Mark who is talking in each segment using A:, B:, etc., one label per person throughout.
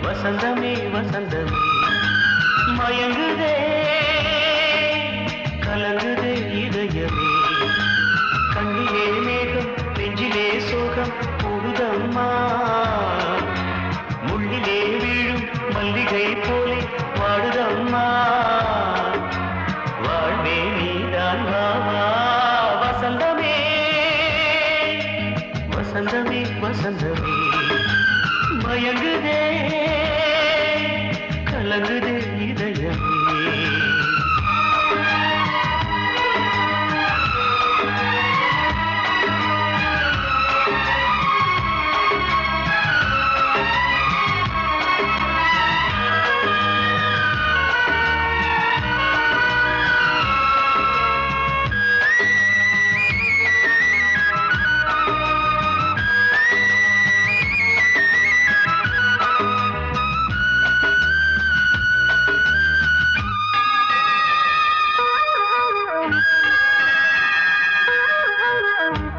A: வசந்தமே வசந்தமே மயங்குதே கலங்குதே இதயமே கண்ணிலே மேகம் நெஞ்சிலே சோகம் கூடுதம்மா முள்ளிலே வீழும் மல்லிகை போலே வாடுதம்மா வாழ்வே நீதான் வாவா வசந்தமே வசந்தமே வசந்தமே மயங்குதே கலங்குதே இதயமே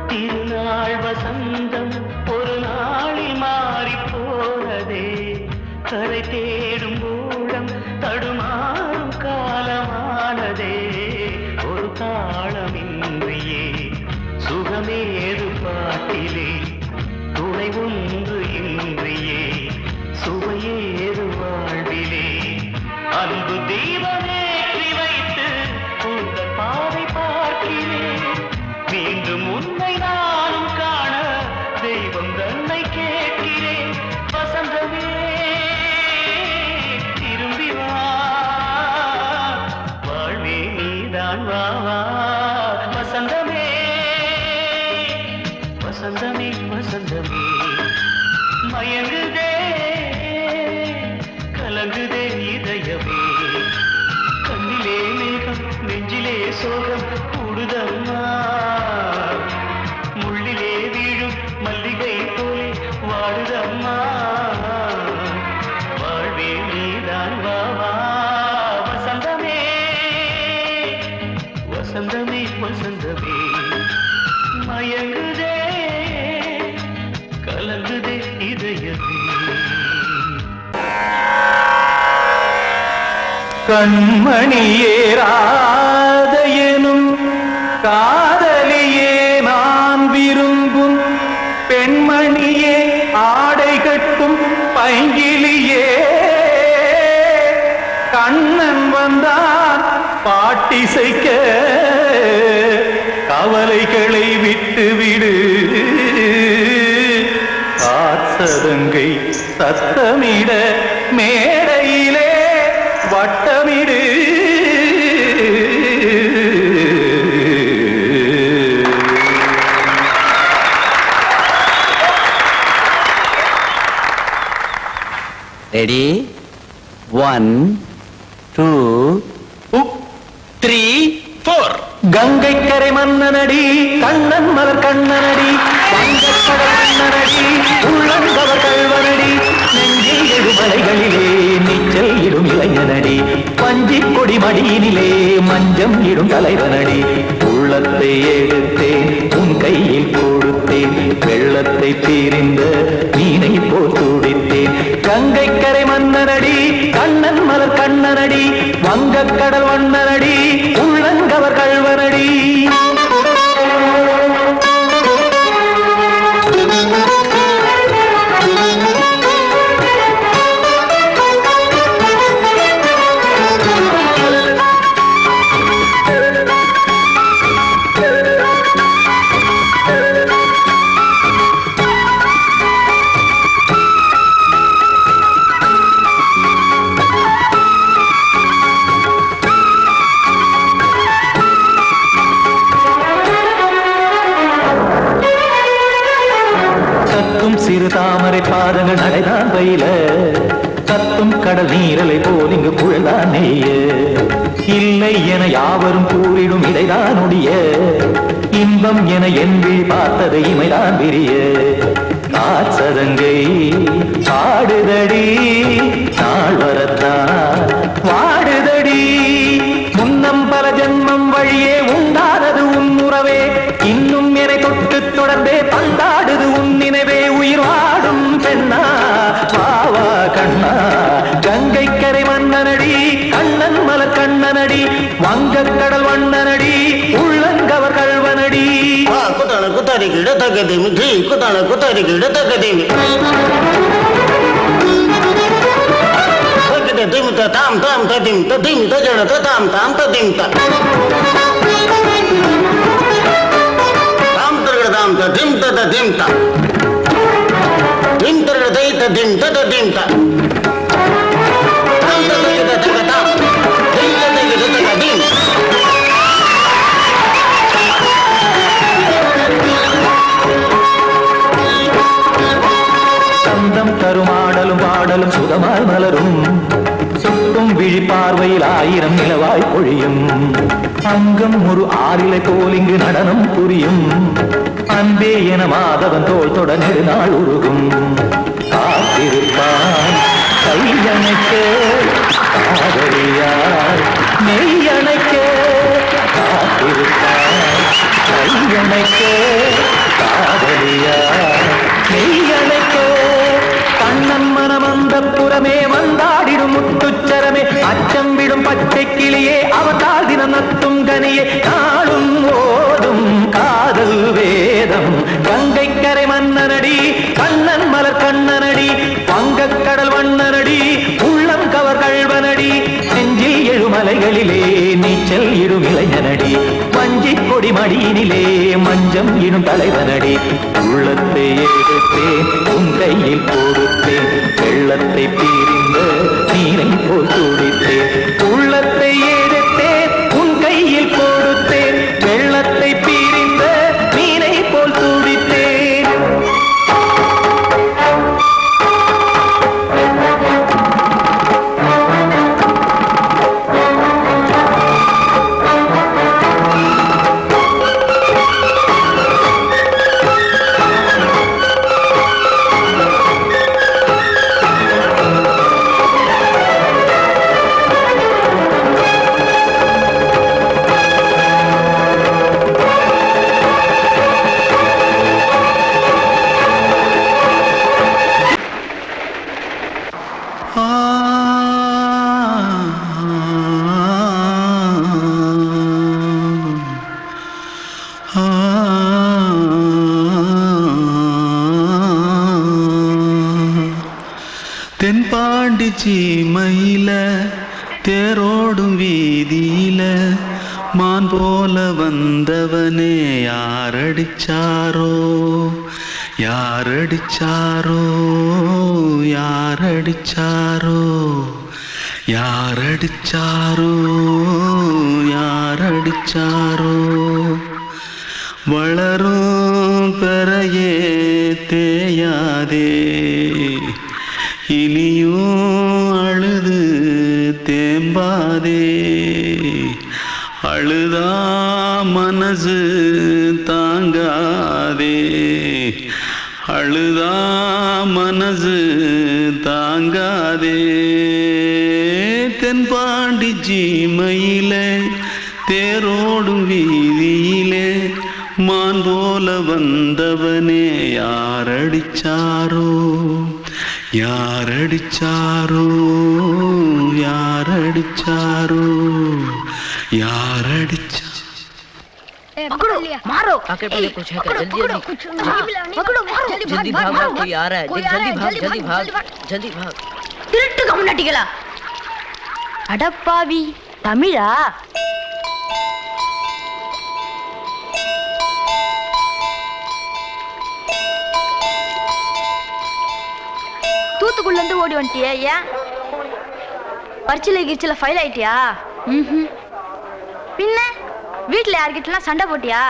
A: திருநாள் வசந்தம் ஒரு நாளில் மாறி போனதே கரை தேடும் ஊழம் தடுமாறும் காலமானதே ஒரு தாளமின்றியே சுகமேது பாட்டிலே துணை ஒன்று இன்றியே சுவையேது வாழ்விலே அன்பு தீபமேற்றி வைத்து உங்கள் பாதை பார்க்கிறேன் மீண்டும் உன்னை நானும் காண தெய்வம் தன்னை கேட்கிறேன் வசந்தமே திரும்பி வா வாழ்வே நீதான் வா வா வசந்தமே வசந்தமே வசந்தமே மயங்குதே கலங்குதே இதயமே கண்ணிலே மேகம் நெஞ்சிலே சோகம் கூடுதம்மா முள்ளிலே வீழும் மல்லிகை போலே வாடுதம்மா வாழ்வே நீதான் வா வா வசந்தமே வசந்தமே வசந்தமே மயங்குதே கலங்குதே இதயமே கண்மணியே ராதையனும் காதலியே நான் விரும்பும் பெண்மணியே ஆடை கட்டும் பைங்கிலியே கண்ணன் வந்தான் பாட்டிசைக்க கவலைகளை விட்டுவிடு காத்ததங்கை சத்தமிட மேடையிலே வட்டமிடு
B: ரெடி 1 2 3 4
A: கங்கை கரை மன்னனடி கண்ணன் மலர் கண்ணனடி வங்கக்கடல் மன்னனடி உள்ளங்கவர் கல்வனடி நெஞ்சில் எழுமலைகளிலே நீச்சல் இடும் இளைஞனடி பஞ்சி கொடி மடியினிலே மஞ்சம் இடும் தலைவனடி உள்ளத்தை எடுத்தேன் உன் கையில் கொடுத்தேன் வெள்ளத்தை தீரிந்த மீனை போல் துடித்தேன் கங்கை கரை மன்னனடி கண்ணன் மலர் கண்ணனடி வங்கக்கடல் மன்னனடி உள்ளங்கவர் கல்வனடி கத்தும் கடல் நீரலை போல் இங்கு புழல்தான் நெய்ய இல்லை என யாவரும் கூறிடும் இதைதான் உடைய இன்பம் என என்பி பார்த்தது இமைதான் விரிய காற்சதங்கை பாடுதடி நாள் வரத்தான் வாடுதடி முன்னம் பல ஜென்மம் வழியே உண்டானது உன் உறவே இன்னும் என்னை தொட்டு தொடர்ந்தே பந்தாடுது உன் நினைவே உயிர் வாடும் பெண்ணா வாவா கண்ணா கங்கை கரை மன்னனடி கண்ணன் மலர் கண்ணனடி வங்கக் கடல் வண்ணனடி உள்ளங்கவர் கல்வனடி
C: குத்தான குத்தாரி கிட தகதிமி ஜி குத்தான குத்தாரி கிட தகதிமி தகதி திமித தாம் தாம் ததிம் ததிம் தஜட தாம் தாம் ததிம் தாம் தர்கட தாம் ததிம் ததிம் தாம் திம் தர்கட தை ததிம் ததிம் தாம் தாம் ததிம் ததிம் தாம் திம் ததிம் ததிம்
A: தருமாடலும் பாடலும் சுகமாய் மலரும் சுட்டும் விழி பார்வையில் ஆயிரம் நிலவாய் பொழியும் அங்கம் ஒரு ஆறிலை போல் இங்கு நடனம் புரியும் அன்பே என மாதவன் தோல் தொட நெடுநாள் உருகும் காத்திருப்பான் கையணைக்க காதலியார் மெய்யணைக்க காத்திருப்பான் கையணைக்க காதலியார் மெய்யணைக்க கண்ணன் மனம் அந்த புறமே வந்தாடிடும் முத்துச்சரமே அச்சம் விடும் பச்சை கிளியே அவதால் தினம் நத்தும் கனியே நாளும் ஓடும் காதல் வேதம் கங்கை கரை மன்னனடி கண்ணன் மலர் கண்ணனடி வங்கக் கடல் வண்ணனடி உள்ளம் கவர் கல்வனடி நெஞ்சில் எழுமலைகளிலே நீச்சல் இடும் இளைஞனடி வஞ்சி கொடி மடியினிலே மஞ்சம் இடும் தலைவனடி உள்ளத்தை எடுத்தேன் உன் கையில் கொடுத்தேன் வெள்ளத்தை பிரிந்த நீரை போல் துடித்தேன் உள்ளத்தை எடுத்தேன் உன் கையில் கொடுத்தேன் வெள்ளத்தை பிரிந்த நீரை போல் துடித்தேன்
D: தென்பாண்டி சீமையில தேரோடும் வீதியில மான் போல வந்தவனே யாரடிச்சாரோ யாரடிச்சாரோ யாரடிச்சாரோ யாரடிச்சாரோ யாரடிச்சாரோ வளரும் பெறையே தேயாதே இனியும் அழுது தேம்பாதே அழுதா மனசு தாங்காதே அழுதா மனசு தாங்காதே தென்பாண்டி சீமையிலே தேரோடும் வீதியிலே மான் போல வந்தவனே யாரடிச்சாரோ யாரடிச்சாரோ யாரடிச்சாரோ யாரடிச்சா
E: पकड़ो मारो
F: आके पहले कुछ है क्या जल्दी
E: पकड़ो मारो
F: जल्दी भाग कोई आ रहा है जल्दी भाग जल्दी भाग
E: திருட்டு கம்முனட்டிகளா அடப்பாவி தமிழா தூத்துக்குள்ள இருந்து ஓடி வந்துட்டியா ஏன் பரிச்சையில கிரிச்சில ஃபைல் ஆயிட்டியா பின்ன வீட்டுல யார்கிட்டலாம் சண்டை போட்டியா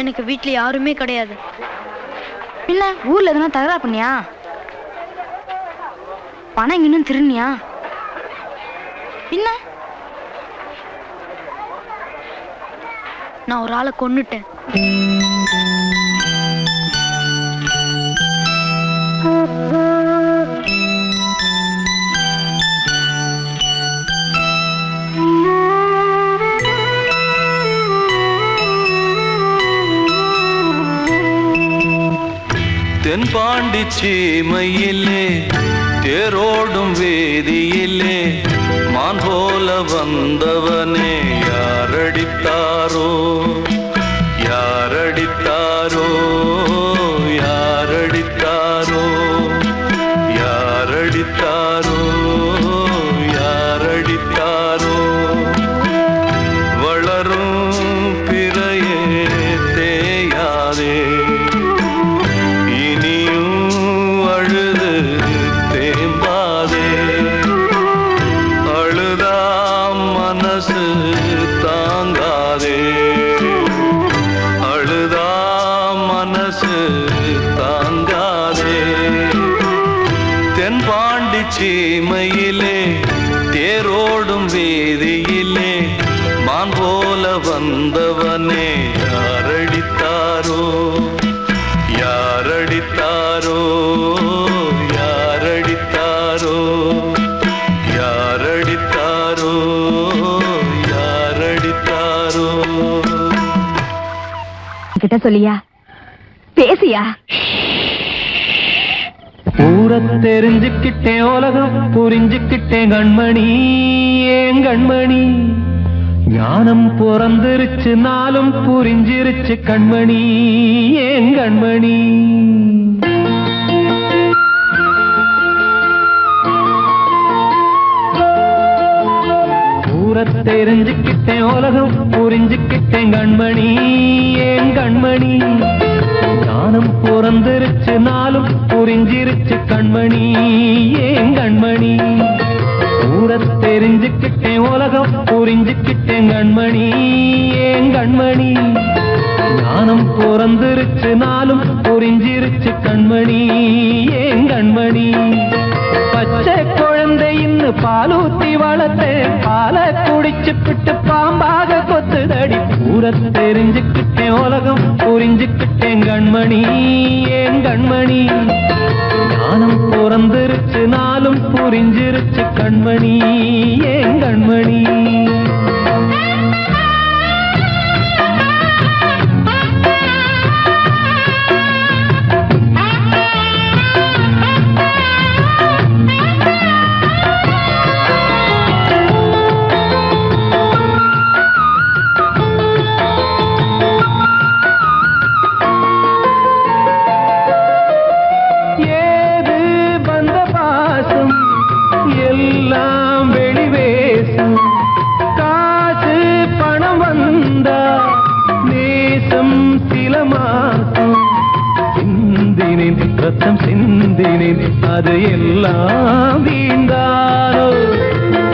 E: எனக்கு வீட்டுல யாருமே கிடையாது பின்ன ஊர்ல எதுனா தகராறு பண்ணியா பணம் இன்னும் திருநியா பின்ன நான் ஒரு ஆளை கொன்னுட்டேன்.
D: தென்பாண்டி சீமையிலே தேரோடும் வேதியிலே மான் போல வந்தவனே யாரடித்தாரோ யாரடித்தாரோ யாரடித்தாரோ யாரடித்தாரோ யாரடித்தாரோ வளரும் பிறையே தேயாதே சீமையிலே தேரோடும் வேதியிலே மான் போல வந்தவனே யாரடித்தாரோ யாரடித்தாரோ யாரடித்தாரோ யாரடித்தாரோ யாரடித்தாரோ
G: கிட்ட சொல்லியா பேசியா
A: ஊரை தெரிஞ்சுக்கிட்டேன் உலகம் புரிஞ்சுக்கிட்டேன் கண்மணி ஏன் கண்மணி ஞானம் பிறந்திருச்சு நாளும் புரிஞ்சிருச்சு கண்மணி ஏன் கண்மணி ஊரை தெரிஞ்சுக்கிட்டேன் உலகம் புரிஞ்சுக்கிட்டேன் கண்மணி ஏன் கண்மணி ஞானம் பிறந்திருச்சு நாளும் புரிஞ்சிருச்சு கண்மணி ஏன் கண்மணி ஊரை தெரிஞ்சுக்கிட்டேன் உலகம் புரிஞ்சுக்கிட்டேன் கண்மணி ஏன் கண்மணி ஞானம் பிறந்திருச்சு நாளும் புரிஞ்சிருச்சு கண்மணி ஏன் கண்மணி பச்சை குழந்தை இன்னும் பாலூத்தி வளர்த்தேன் பாலை குடிச்சு பிட்டு பாம்பாக கொத்துதடி ஊரை தெரிஞ்சுக்கிட்டேன் உலகம் புரிஞ்சுக்கிட்டேன் கண்மணி ஏன் கண்மணி ஞானம் பிறந்திருச்சு நாளும் புரிஞ்சிருச்சு கண்மணி ஏன் கண்மணி ரத்தம் சிந்தினேன் அது எல்லாம் வீண்டானோ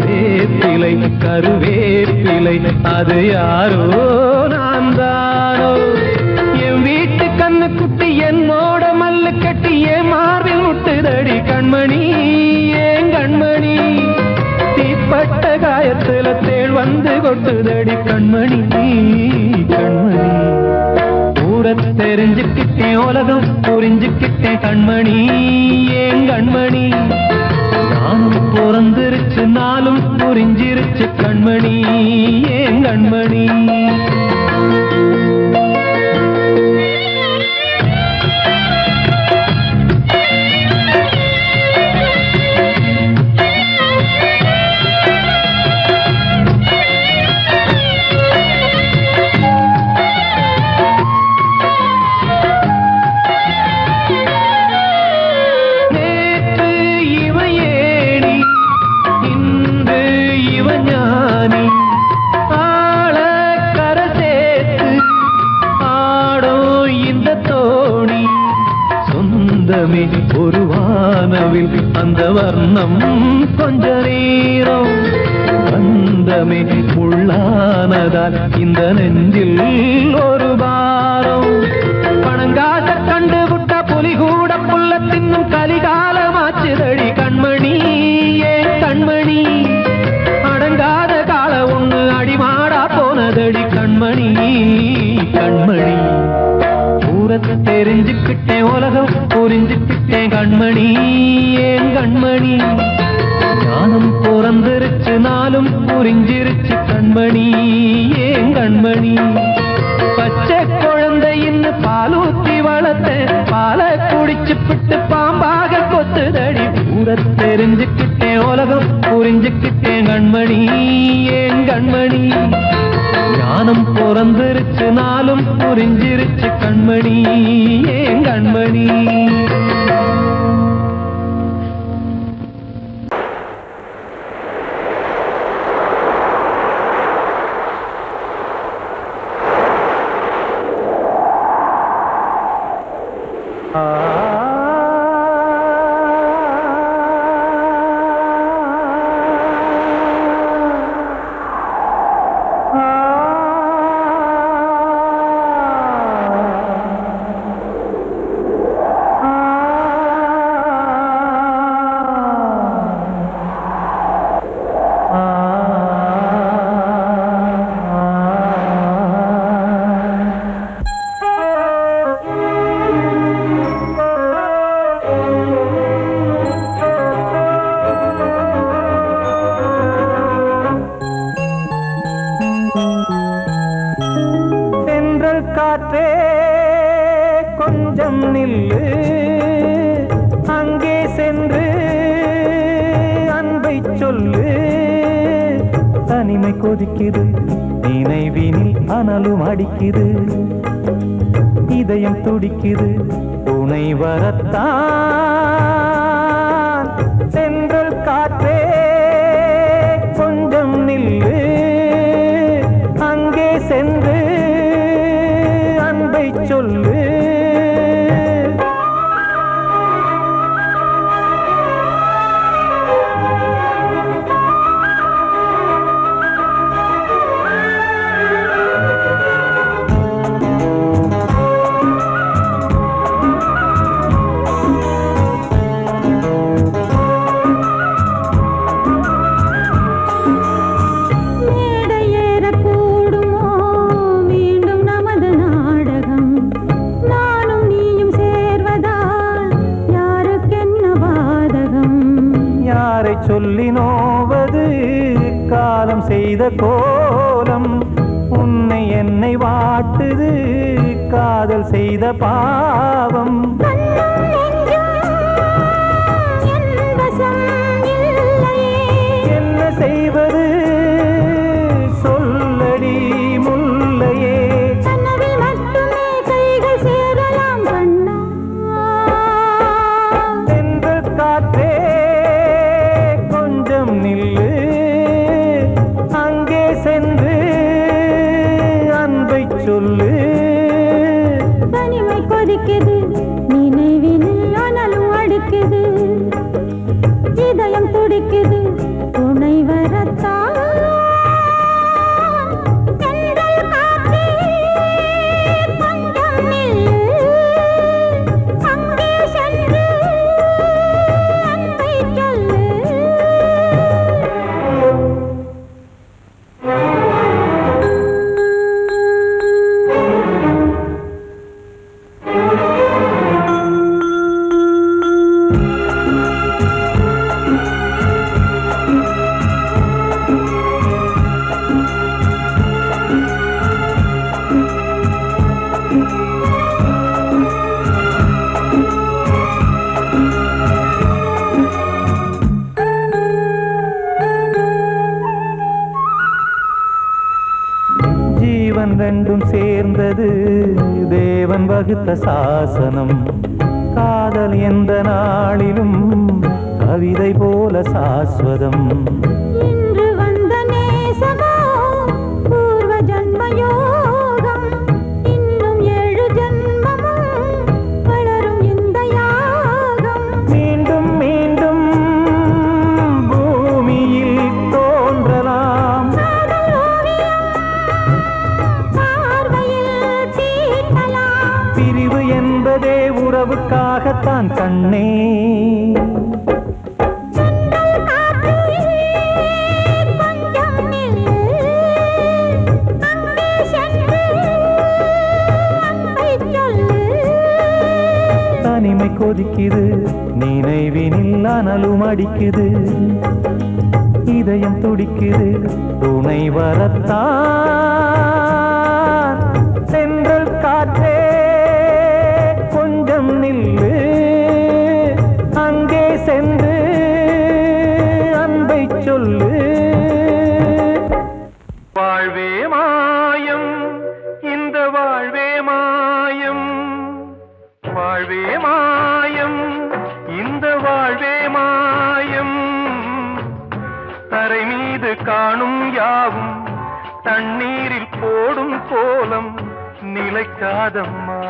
A: வேப்பிலை கருவேப்பிலை அது யாரோ நான் தானோ என் வீட்டு கண்ணு குட்டி என்னோட மல்லு கட்டி என் மார்பில் முட்டுதடி கண்மணி ஏன் கண்மணி தீப்பட்ட காயத்துல தேள் வந்து கொட்டுதடி கண்மணி கண்மணி ஊரை தெரிஞ்சுக்கிட்டேன் உலகம் புரிஞ்சுக்கிட்டேன் கண்மணி ஏன் கண்மணி ஞானம் பிறந்திருச்சு நாளும் புரிஞ்சிருச்சு கண்மணி ஏன் கண்மணி ஒரு வானவில் அந்த வர்ணம் கொஞ்ச நேரம் பந்தமே உள்ளானதால் இந்த நெஞ்சில் ஒரு பாரம் பணங்காச கண்டு விட்ட புலி கூட புல்ல தின்னும் கலிகாலமாச்சுதடி கண்மணி கண்மணி ஞானம் பிறந்திருச்சு நாளும் புரிஞ்சிருச்சு கண்மணி ஏன் கண்மணி பச்சை குழந்தையின்னு பாலூத்தி வளர்த்த பாலை குடிச்சு பிட்டு பாம்பாக கொத்துதடி ஊர தெரிஞ்சுக்கிட்டேன் உலகம் புரிஞ்சுக்கிட்டேன் கண்மணி ஏன் கண்மணி ஞானம் பிறந்திருச்சு நாளும் புரிஞ்சிருச்சு கண்மணி ஏன் கண்மணி
H: காற்றே கொஞ்சம் நில்லு அங்கே சென்று அன்பை சொல்லு தனிமை கொதிக்குது நினைவினில் அனலும் அடிக்குது இதயம் துடிக்குது துணை வரத்தான் சென்றல் காற்றே கொஞ்சம் நில்லு அங்கே சென்று அன்பை சொல்லு சொல்லி நோவது காலம் செய்த கோலம் உன்னை என்னை வாட்டுது காதல் செய்த பாவம் என்ன செய்வது சொல்லடி முல்லையே சென்றல் காற்றே நில்லு அங்கே சென்று அன்பை சொல்லு
I: தனிமை கொதிக்குது நினைவினில் அனலும் அடிக்குது இதயம் துடிக்குது துணை வரத்தான் ரெண்டும் சேர்ந்தது தேவன் வகுத்த சாசனம் காதல் எந்த நாளிலும் கவிதை போல சாஸ்வதம் இன்று வந்த நேசமோ பூர்வ ஜன்மயோகம் இன்னும் 7 ஜன்மமும் வளரும் இந்த யாகம்
H: மீண்டும் மீண்டும் பூமியில் தோன்றலாம் பிரிவு என்பதே உறவுக்காகத்தான் கண்ணே தனிமை கொதிக்குது, நினைவினில் அனலும் அடிக்குது, இதயம் துடிக்குது துணை வரத்தான். சென்றல் காற்றே கொஞ்சம் நில்லு, அங்கே சென்று அன்பை சொல்லு. வாழ்வே மாயம், இந்த வாழ்வே மாயம், வாழ்வே மாயம், இந்த வாழ்வே மாயம். தரை மீது காணும் யாவும் தண்ணீரில் போடும் கோலம் நிலைக்காதம்மா.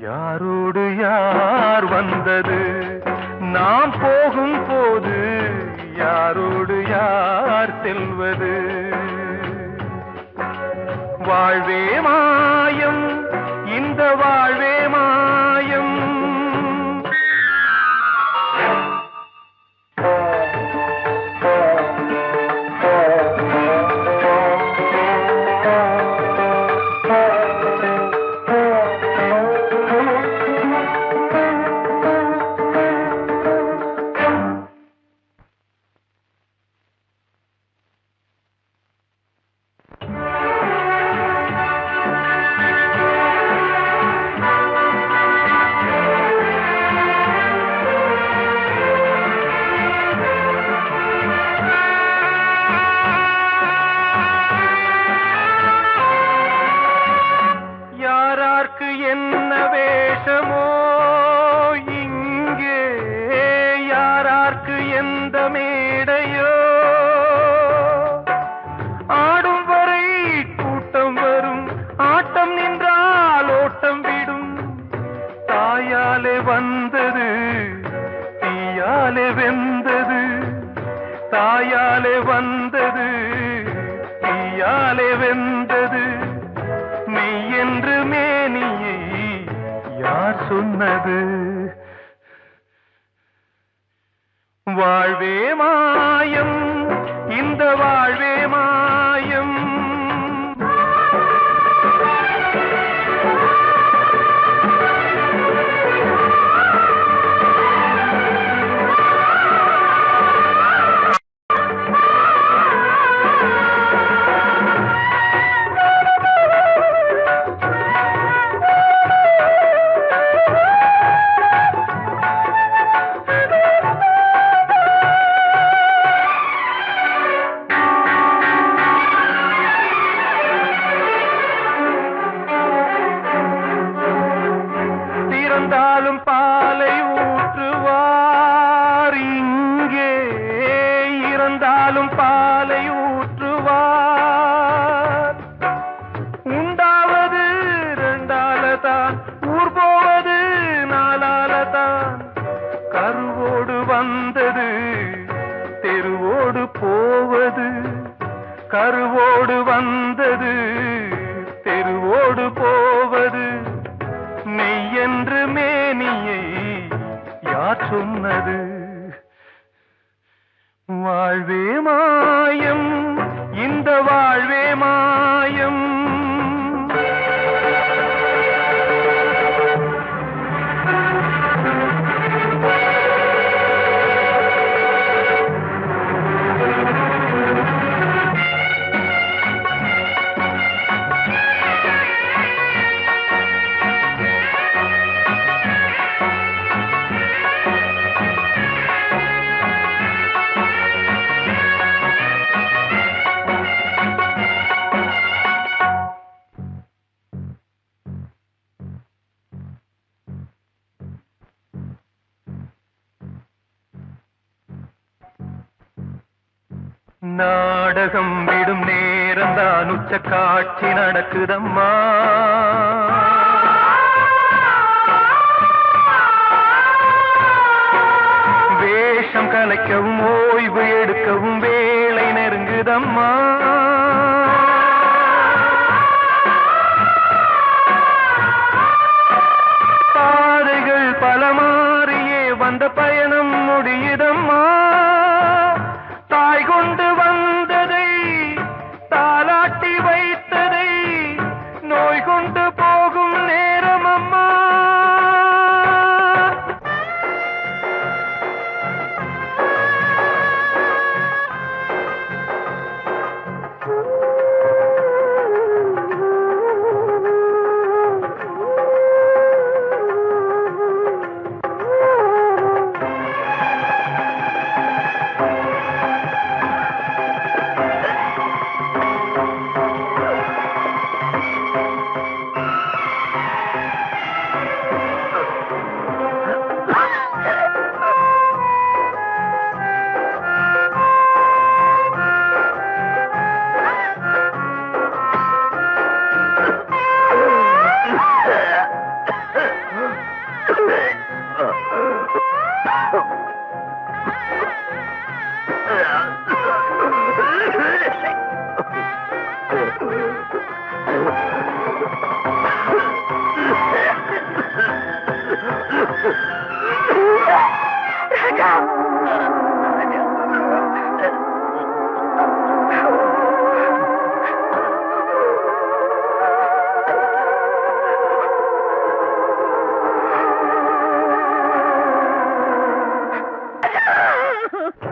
H: யாரோடு யார் வந்தது நாம் போகும் போது, யாரோடு யார் செல்வது. வாழ்வே மாயம், இந்த வாழ்வே மாயம். என்ன வேஷமோ இங்கே, யாரார்க்கு எந்த மேடையோ, ஆடும் வரை கூட்டம் வரும், ஆட்டம் நின்றால் ஓட்டம் விடும். தாயாலே வந்தது தீயாலே வெந்தது, தாயாலே வந்தது தீயாலே வெந்தது. மெய் என்று மேனியை யார் சொன்னது. வாழ்வே மாயம், இந்த வாழ்வே மாயம். இறந்தாலும் பாலை ஊற்றுவார் இங்கே, இறந்தாலும் பாலை ஊற்றுவார். உண்டாவது ரெண்டாலதான், ஊர் போவது நாலாலதான். கருவோடு வந்தது தெருவோடு போவது, கருவோடு வந்தது தெருவோடு போவது. மெய் என்று மேனியை யார் சொன்னது. வாழ்வே மாயம், இந்த வாழ்வே மாயம். நாடகம் விடும் நேரம்தான் உச்ச காட்சி நடக்குதம்மா. வேஷம் கலைக்கவும் ஓய்வு எடுக்கவும் வேளை நெருங்குதம்மா. பாதைகள் பல மாறியே வந்த பயணம் முடியுதம்மா. தாய் கொண்டு வந்ததை தாலாட்டி வைத்ததை நோய் கொண்டு போகும் நேரம் அம்மா.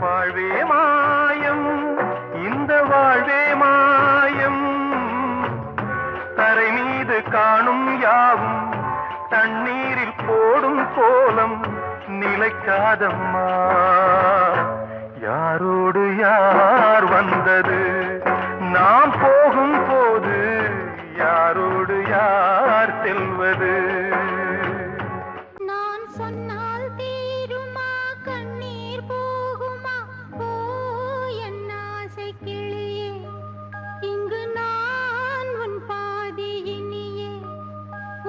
H: வாழ்வே மாயம், இந்த வாழ்வே மாயம், தரை மீது காணும் யாவும் தண்ணீரில் போடும் கோலம் நிலைக்காதம்மா. யாரோடு யார் வந்தது, நாம் போகும் போது யாரோடு யார் செல்வது?
E: நான் சொன்னால் தீருமா, கண்ணீர் போகுமா? ஓ என் ஆசை கிளியே, இங்கு நான் உன் பாதி இனியே.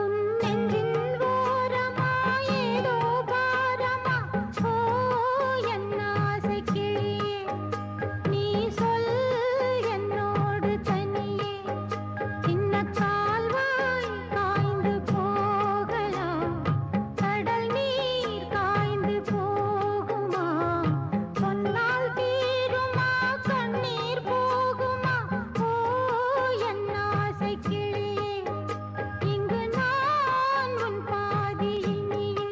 E: உன் நெஞ்சின் ஓரமா ஏதோ பாரமா? ஓ என் ஆசை கிளியே, நீ சொல் என்னோடு தனியே. சின்ன கால்வாய் காய்ந்து போகலாம், கடல் நீர் காய்ந்து போகுமா? சொன்னால் தீருமா, கண்ணீர் போகுமா? ஓ என் ஆசை கிளியே, இங்கு நான் உன் பாதி இனியே.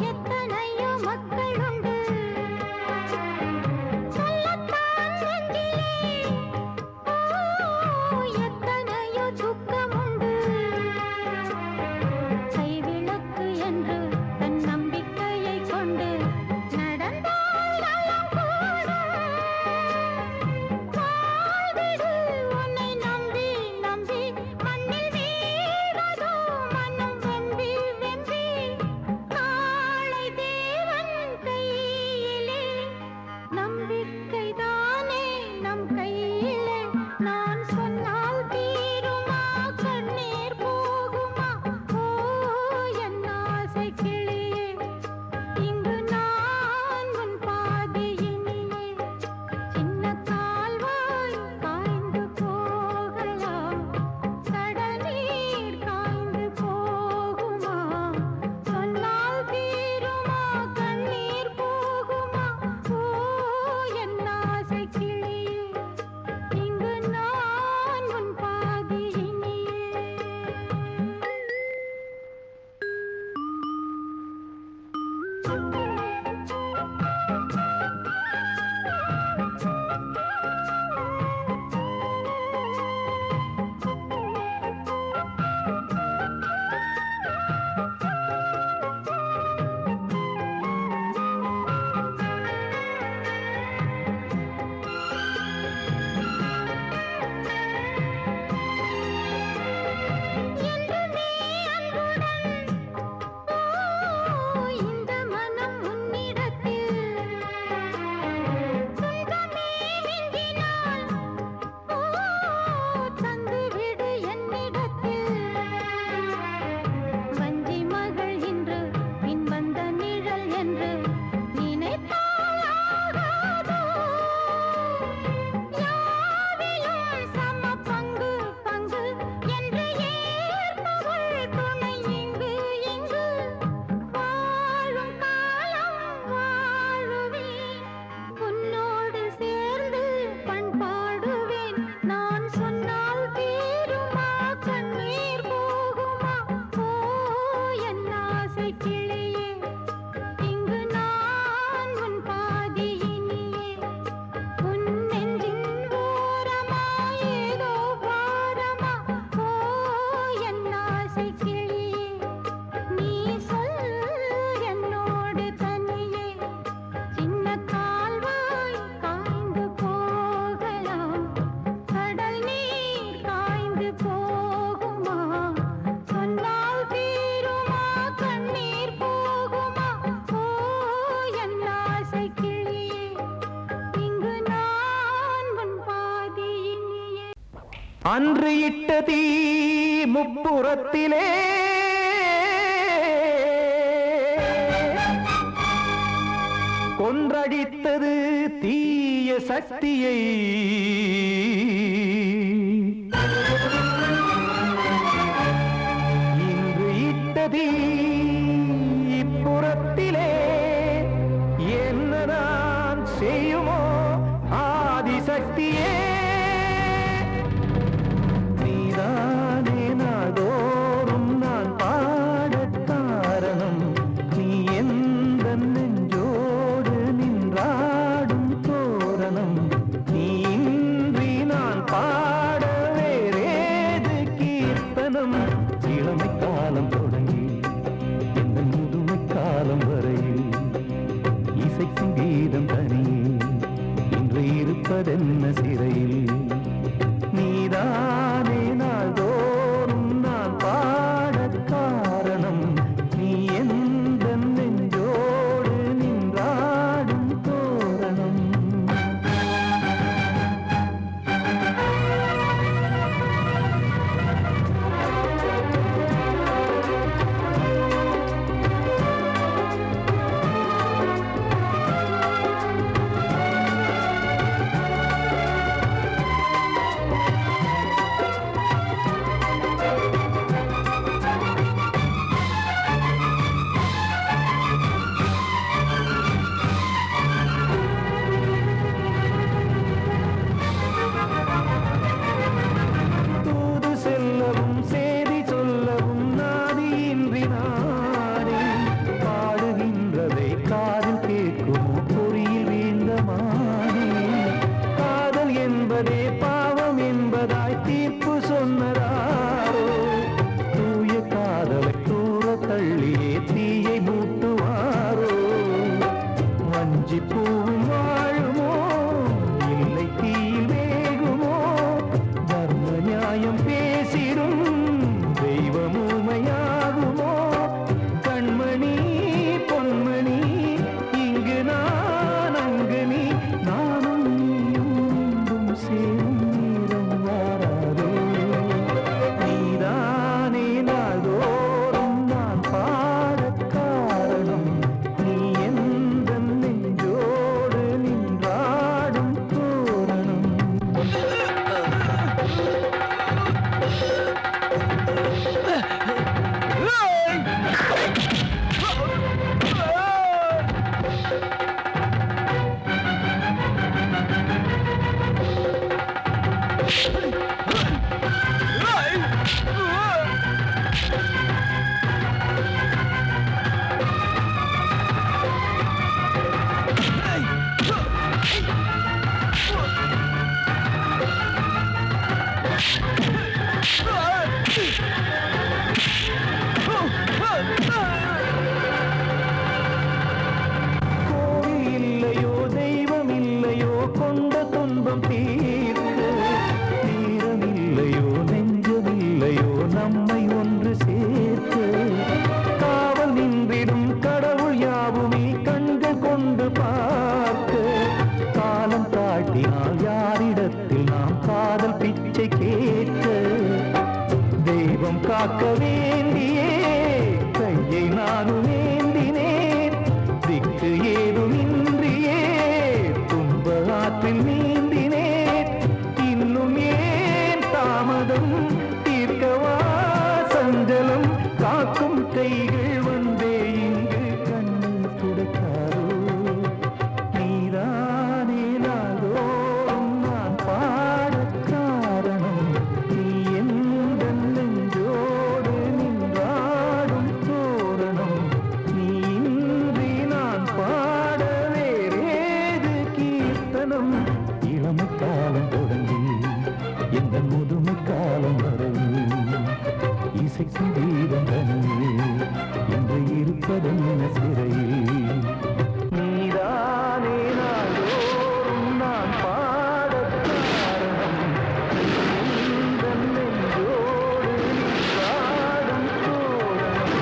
E: எத்தனையோ மக்கள் உண்டு, சொல்லத்தான் நெஞ்சிலே. எத்தனையோ துக்கம் உண்டு, கைவிளக்கு என்று தன் நம்பிக்கையை கொண்டு நடந்தால் நலம் கூடும். வாழ்விடு உன்னை நம்பி நம்பி மண்ணில் வீழ்வதோ மனம் வெம்பி வெம்பி. நாளை தேவன் கையிலே, நம்பிக்கைதானே நம் கையிலே. நான் சொன்னால் தீருமா,
I: அன்று இட்ட தீ முப்புறத்திலே கொன்றடித்தது தீய சக்தியை. இன்று இட்ட தீ இப்புறத்திலே என்ன நான் செய்யுமோ ஆதிசக்தியே. நீதானே நாள்தோறும் நான் பாடக் காரணம். நீ எந்த நெஞ்சோடு நின்றாடும் தோரணம். நீ இன்றி நான் பாட வேறேது கீர்த்தனம். இளமை காலம் தொடங்கி எந்த முதுமை காலம் வரையில் இசைக்கும் கீதம் தனியே இன்று இருப்பதென்ன சிறையில். நீதானே நாள்தோறும் நான் பாடக் காரணம். நீ எந்த நெஞ்சோடு நின்றாடும் தோரணம். தூது செல்லவும் சேதி சொல்லவும் நாதியின்றி நானே பாடுகின்றதை காதில் கேட்குமோ பொறியில் வீழ்ந்த மானே. காதல் என்பதே பாவம் என்பதாய் தீர்ப்பு சொன்னதாரோ. தூய காதலை தூர தள்ளியே தீயை மூட்டுவாரோ. வஞ்சி பூவும் வாழுமோ இல்லை தீயில் வேகுமோ. தர்ம நியாயம் பேசிடும் தெய்வம் ஊமையாகுமோ. கண்மணி பொன்மணி இங்கு நான் அங்கு நீ நானும் நீயும் மீண்டும் சேரும் நேரம் வாராதோ. நீதானே நாள்தோறும் நான் பாடக் காரணம். நீ எந்த நெஞ்சோடு நின்றாடும் தோரணம். கோவில் இல்லையோ தெய்வம் இல்லையோ கொண்ட துன்பம் தீர்க்க. நேரமில்லையோ நெஞ்சமில்லையோ நம்மை ஒன்று சேர்க்க. காவல் நின்றிடும் கடவுள் யாவுமே கண்கள் கொண்டு பார்க்க. காலம் தாட்டினால் யாரிடத்தில் நாம் காதல் பிச்சை கேட்க. தெய்வம் காக்க வேண்டியே கையை நானும் ஏந்தினேன். திக்கு ஏதுமின்றியே துன்ப ஆற்றில் நீந்தினேன். இன்னும் ஏன் தாமதம் தீர்க்கவா சஞ்சலம். காக்கும் கைகள் வந்தே இங்கு கண்ணில் துடைக்காரோ. நீதானே நாள்தோறும் நான் பாடக் காரணம். நீ எந்த நெஞ்சோடு நின்றாடும் தோரணம். நீ இன்றி நான் பாட வேறேது கீர்த்தனம். இளமை காலம் தொடங்கி எந்த முதுமை காலம் வரையில் இசைக்கும் கீதம் தனியே என்று இருப்பதென்ன சிறையில். நீதானே நாள்தோறும் நான் பாடக் காரணம். எந்த நெஞ்சோடு நின்றாடும் தோரணம்.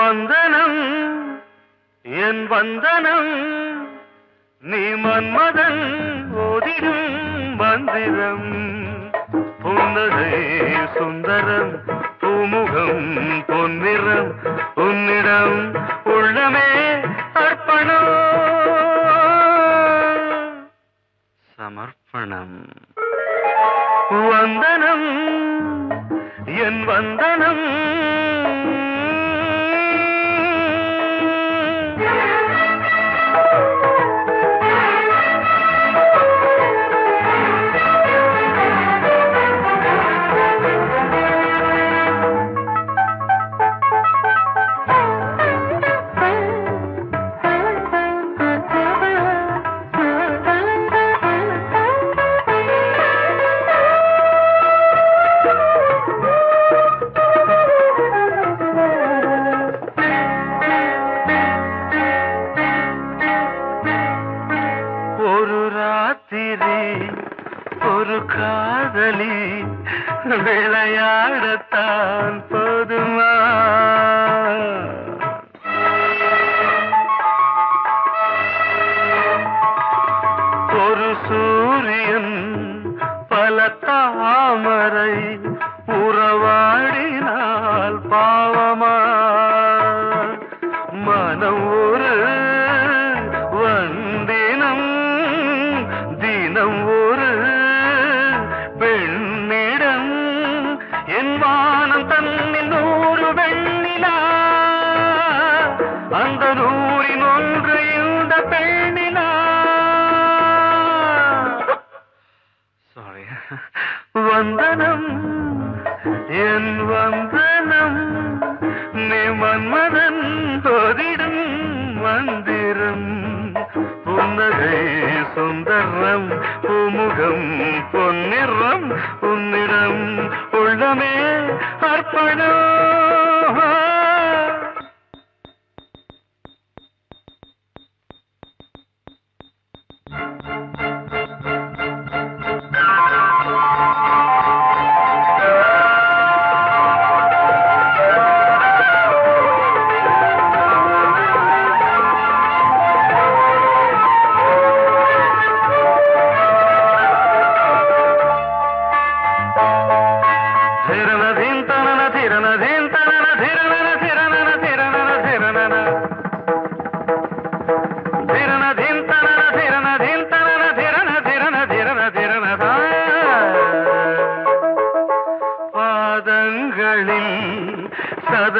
H: வந்தனம் என் வந்தனம் நீ மன்மதன் ஓதிடும் மந்திரம் புன்னகை சுந்தரம் பூமுகம் பொன்னிறம் உன்னிடம் உள்ளமே அர்ப்பணம் சமர்ப்பணம் வந்தனம் என் வந்தனம் ஒரு காதலி விளையாடத்தான் போதுமா ஒரு சூரியன் பல தாமரை உறவாடினால் பாவமா மனம் ஒரு வந்தினம் தினம் ஒரு பெண்ணிடம் என் வானம் தன்னில் 100 வெண்ணிலா அந்த 100இன் ஒன்று இந்த பெண்ணிலா சாரி வந்தனம் என் வந்தனம் நீ மன்மதன் ஓதிடும் மந்திரம் புன்னகை சுந்தரம் பூமுகம் பொன்னிறம் உன்னிடம் உள்ளமே அர்ப்பணம்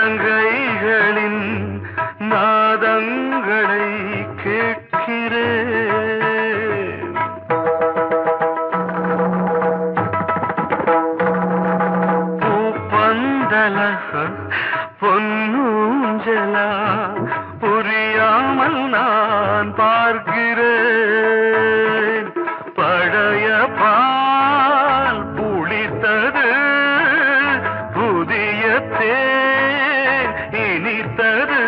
H: சதங்கைகளின் நாதங்களை கேட்கிறேன் பூப்பந்தல பொன்னூஞ்சலா புரியாமல் நான் பார்க்கிறேன் பழைய பால் புளித்தது புதிய தேன் இனித்தது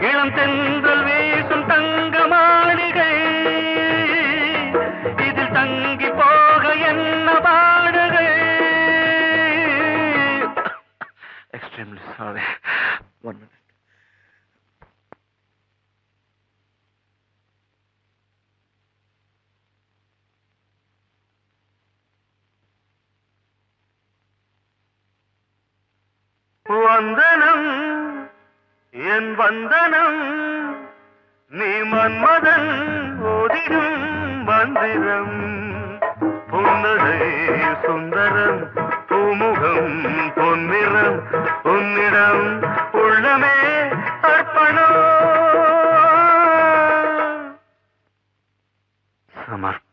H: இளம் தென்றல் வீசும் தங்க மாளிகை இதில் தங்கி போக என்ன பாடுகை எக்ஸ்ட்ரீம்லி சாரி 1 minute வந்தனம் என் வந்தனம் நீ மன்மதன் ஓதிடும் மந்திரம் புன்னகை சுந்தரம் பூமுகம் பொன்னிறம் உன்னிடம் உள்ளமே அர்ப்பணம் சமர்ப்பணம்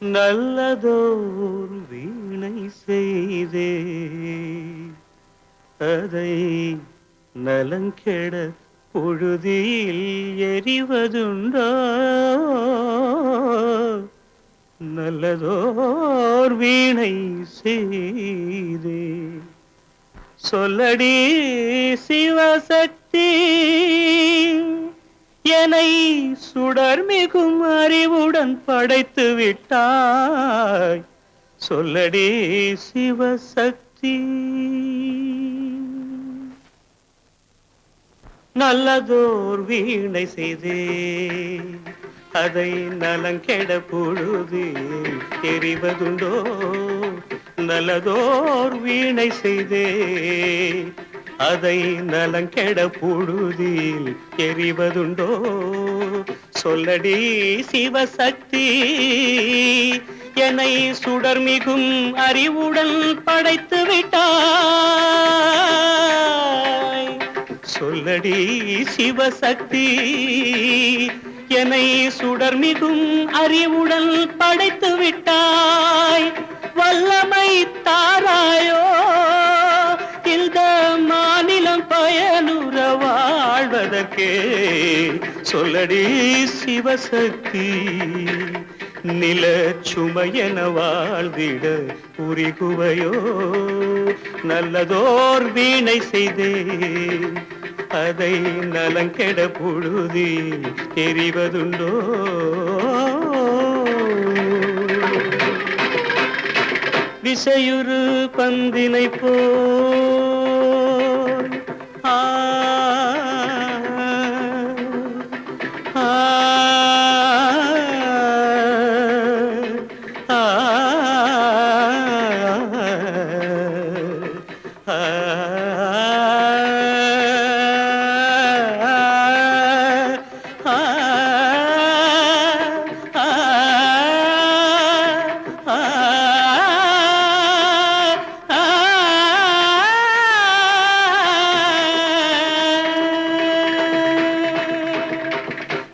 D: நல்லதோர் வீணை செய்தே அதை நலங்கெட பொழுதில் எறிவதுண்டோ நல்லதோர் வீணை செய்தே சொல்லடி சிவசக்தி என்னை சுடர் மிகும் அறிவுடன் படைத்து விட்டாய் சொல்லடி சிவசக்தி நல்லதோர் வீணை செய்தே அதை நலங்கெட பொழுது தெரிவதுண்டோ நல்லதோர் வீணை செய்தே அதை நலங்கெட பொழுதில் எறிவதுண்டோ சொல்லடி சிவசக்தி என்னை சுடர் மிகும் அறிவுடன் படைத்து விட்டாய் சொல்லடி சிவசக்தி என்னை சுடர் மிகும் அறிவுடன் படைத்து விட்டாய் வல்லமை தாராயோ இந்த மாநிலம் பயனுற வாழ்வதற்கே சொல்லடி சிவசக்தி நில சுமையென வாழ்ந்திட உரிகுவையோ நல்லதோர் வீணை செய்தே அதை நலங்கெட பொழுதில் தெரிவதுண்டோ விசையுறு பந்தினை போல்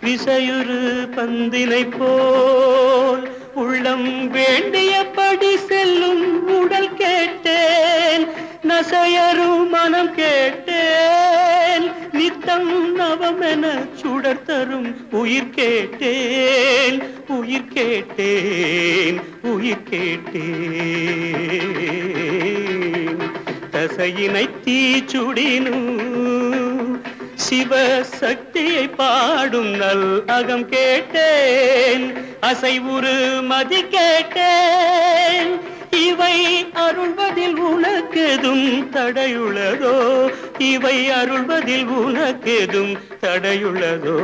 D: விசையுறு பந்தினை போல் உள்ளம் வேண்டியபடி செல்லும் உடல் கேட்டேன் நசையரும் மனம் கேட்டேன் நித்தம் நவமென சுடர் தரும் உயிர் கேட்டேன் உயிர் கேட்டேன் உயிர் கேட்டேன் தசையினை தீச்சுடினும் சிவசக்தியை பாடும் நல் அகம் கேட்டேன் அசைவுறு மதி கேட்டேன் இவை அருள்வதில் உனக்கெதும் தடையுள்ளதோ இவை அருள்வதில் உனக்கெதும் தடையுள்ளதோ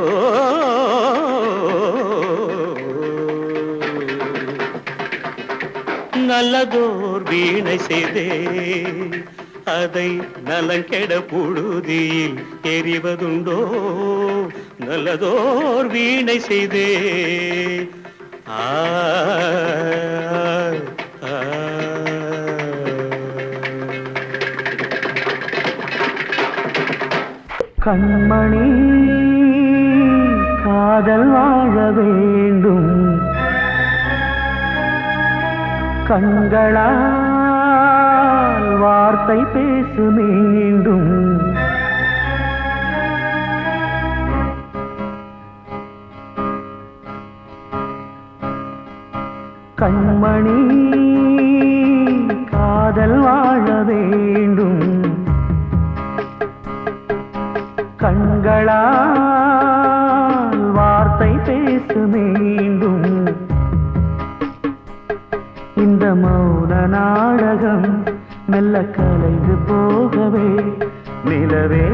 D: நல்லதோர் வீணை செய்தே அதை நலங்கெட பொழுதில் எறிவதுண்டோ நல்லதோர் வீணை செய்தே
I: கண்மணி காதல் வாழ வேண்டும் கண்களால் வார்த்தை பேசு மீண்டும் கண்மணி காதல் வாழ வேண்டும் கண்களால் வார்த்தை பேசு மீண்டும் இந்த மௌன நாடகம் மெல்ல கலைந்து போகவே நிலவே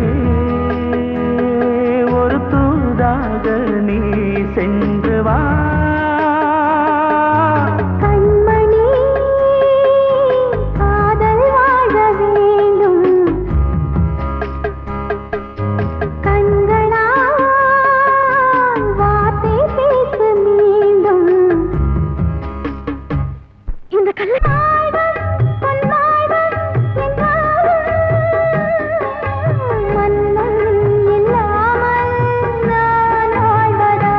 I: ஒரு தூதாக நீ சென்று வா
G: கண்மணி காதல் வாழ வேண்டும் கண்களால் வார்த்தை பேசு மீண்டும் இந்த கல்லாடம் பொன்னாடம் மன்னன் இல்லாமல் நான் வாழ்வதா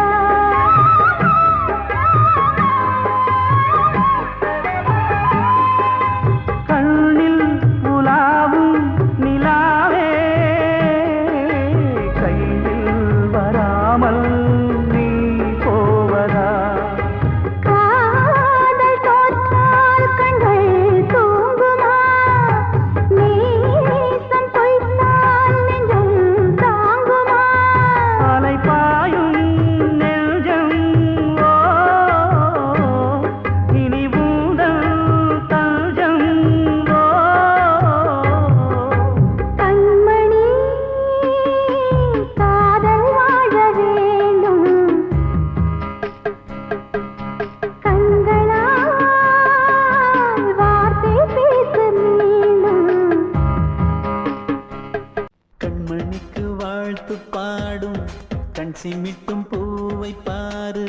I: கண் சிமிட்டும் பூவை பாரு,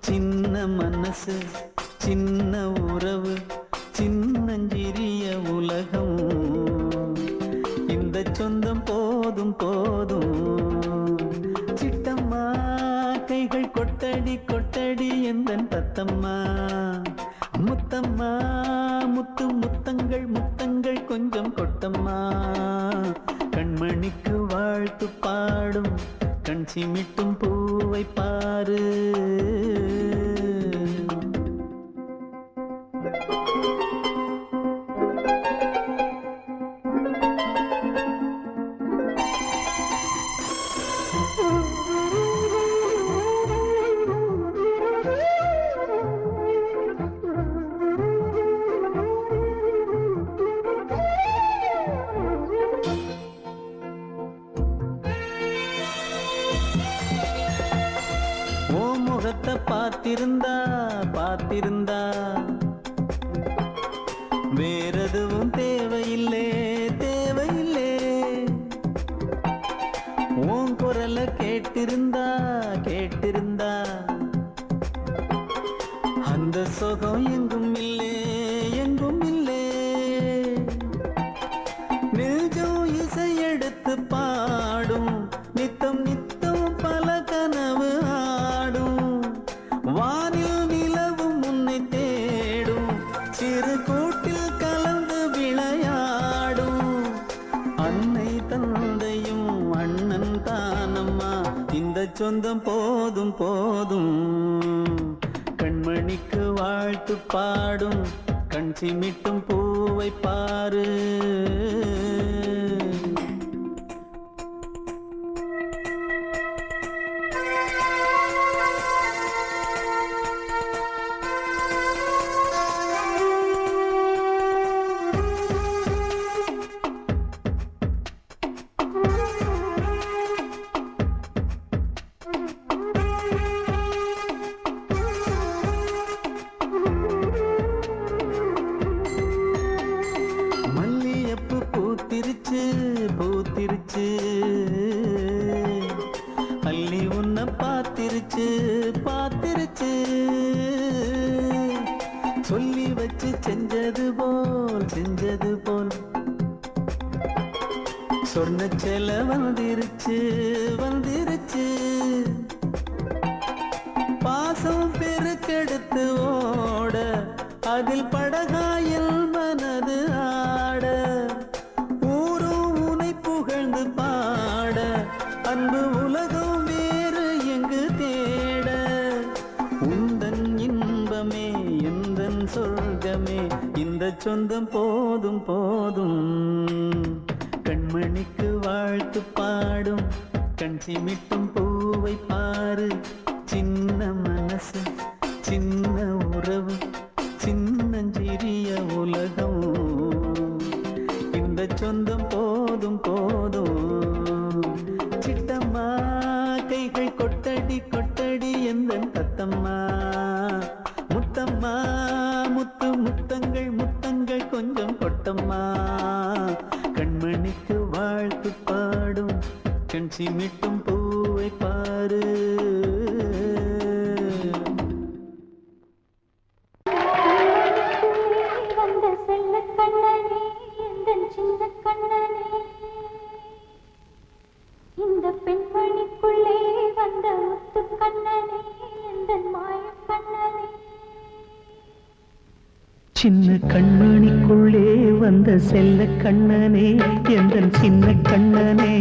I: சின்ன மனசு சின்ன உறவு சின்னஞ்சிறிய உலகம். இந்த சொந்தம் போதும் போதும். சிட்டம்மா கைகள் கொட்டடி கொட்டடி எந்தன் தத்தம்மா. முத்தம்மா முத்து முத்தங்கள் முத்தங்கள் கொஞ்சம் கொட்டம்மா. கண்மணிக்கு வாழ்த்து பாடும் கண் சிமிட்டும் பூவை பாரு. பார்த்திருந்தா பார்த்திருந்தா வேறெதுவும் தேவையில்லை தேவையில்லை. உன் குரல கேட்டிருந்தா கேட்டிருந்தா அந்த சுகம் எங்கும் இல்லை எங்கும் இல்லை. நெஞ்சம் இசை எடுத்து பாடும் நித்தம் நித்தம் பல கனவு ஆடும். வானில் நிலவும் உன்னை தேடும் சிறு கூட்டில் கலந்து விளையாடும். அன்னை தந்தையும் அண்ணன் தானம்மா, இந்த சொந்தம் போதும் போதும். கண்மணிக்கு வாழ்த்து பாடும் கண் சிமிட்டும் பூவை பாரு. பூத்திருச்சு பூத்திருச்சு அள்ளி உன்னை பார்த்திருச்சு பார்த்திருச்சு. சொல்லி வச்சு செஞ்சது போல் சொன்ன செல வந்துருச்சு வந்துருச்சு. பாசம் பெருக்கெடுத்து ஓட அதில் படகாயில் மனது ஆட. ஊரும் உனை புகழ்ந்து பாட அன்பு உலகம் வேறு எங்கு தேட. உந்தன் இன்பமே எந்தன் சொர்க்கமே, இந்த சொந்தம் போதும் போதும். கண்மணிக்கு வாழ்த்து பாடும் கண் சிமிட்டும் பூவை பாரு. சின்ன மனசு சின்ன உறவு சின்னஞ்சிறிய உலகம். இந்த சொந்தம் போதும் போதும். சிட்டம்மா கைகள் கொட்டடி கொட்டடி எந்தன் தத்தம்மா. முத்தம்மா முத்து முத்தங்கள் முத்தங்கள் கொஞ்சம் கொட்டம்மா. கண்மணிக்கு வாழ்த்து பாடும் கண் சிமிட்டும் பூவை பாரு.
G: வந்த செல்ல கண்ணனே எந்தன் சின்ன கண்ணனே, இந்த பெண்மணிக்குள்ளே வந்த முத்து கண்ணனே எந்தன் மாய கண்ணனே.
I: சின்ன கண்மணிக்குள்ளே வந்த செல்ல கண்ணனே எந்தன் சின்ன கண்ணனே.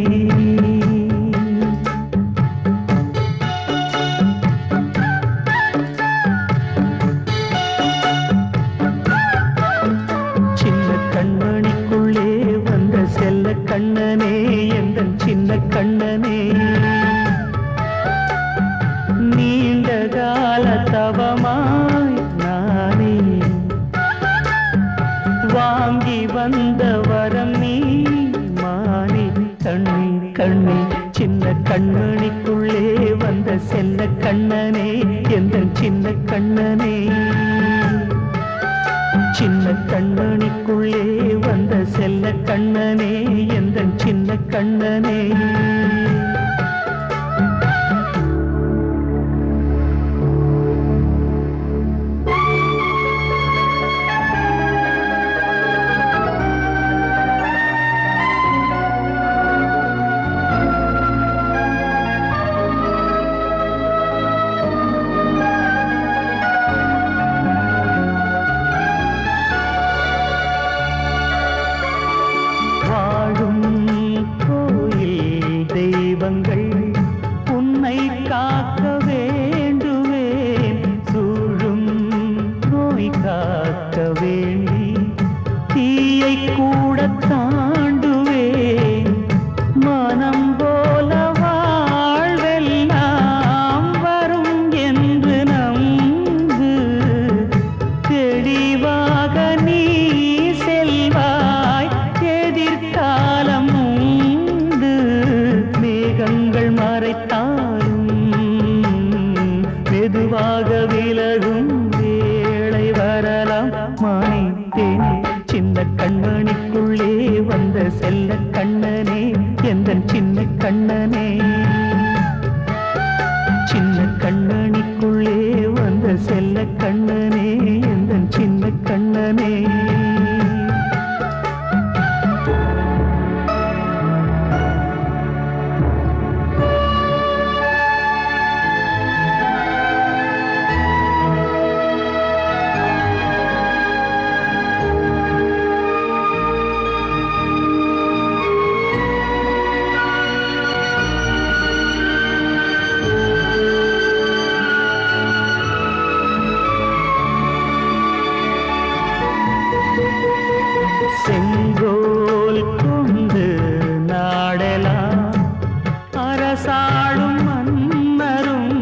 I: சின்ன கண்மணிக்குள்ளே வந்த செல்ல கண்ணனே எந்தன் சின்ன கண்ணனே. நீண்ட கால தவமாய் நானே வாங்கி வந்த வரம் நீ மானே. கண்ணே கண்ணே சின்ன கண்மணிக்குள்ளே வந்த செல்ல கண்ணனே எந்தன் சின்ன கண்ணனே. சின்ன கண்மணிக்குள்ளே வந்த செல்ல கண்ணனே எந்தன் சின்ன கண்ணனே. மெதுவாக விலகும் வேளை வரலாம் மானே தேனே சின்ன கண்மணிக்குள்ளே வந்த செல்ல கண்ணனே எந்தன் சின்ன கண்ணனே சின்ன கண்ணனிக்குள்ளே வந்த செல்ல கண்ணனே எந்தன் சின்ன கண்ணனே செங்கோல் கொண்டு நாடலாம் அரசாளும் மன்னரும்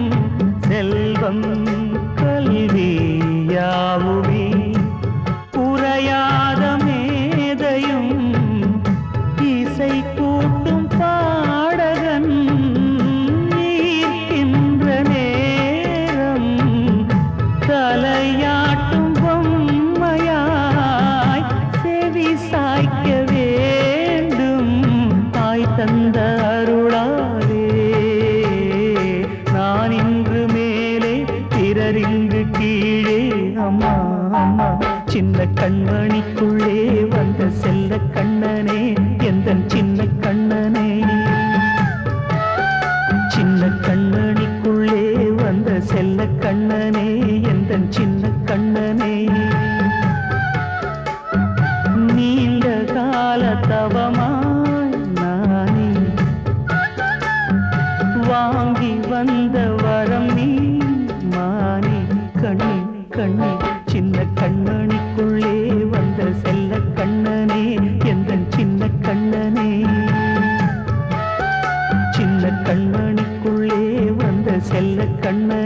I: செல்வம் கல்வியாவுமே உரையாத மேதையும் இசை கூட்டும் பாடகன் ஈர்க்கின்ற நேரம் தலையாட்டும் பொம்மையாய் செவி சாய்க்க வேண்டும் தாய் தந்த அருளாலே நான் இன்று மேலே பிறரிங்கு கீழே அம்மா அம்மா சின்ன கண்மணிக்குள்ளே வந்த செல்ல கண்ணனே எந்தன் சின்ன கண்ணனே சின்ன கண்ணனிக்குள்ளே வந்த செல்ல கண்ணனே எந்தன் சின்ன கண்ணனே நீண்ட கால தவமாய் நானே வாங்கி வந்த வரம் நீ மானே கண்ணே கண்ணே சின்ன கண்ணனிக்குள்ளே வந்த செல்ல கண்ணனே எந்தன் சின்ன கண்ணனே சின்ன கண்ணனிக்குள்ளே வந்த செல்ல கண்ணனே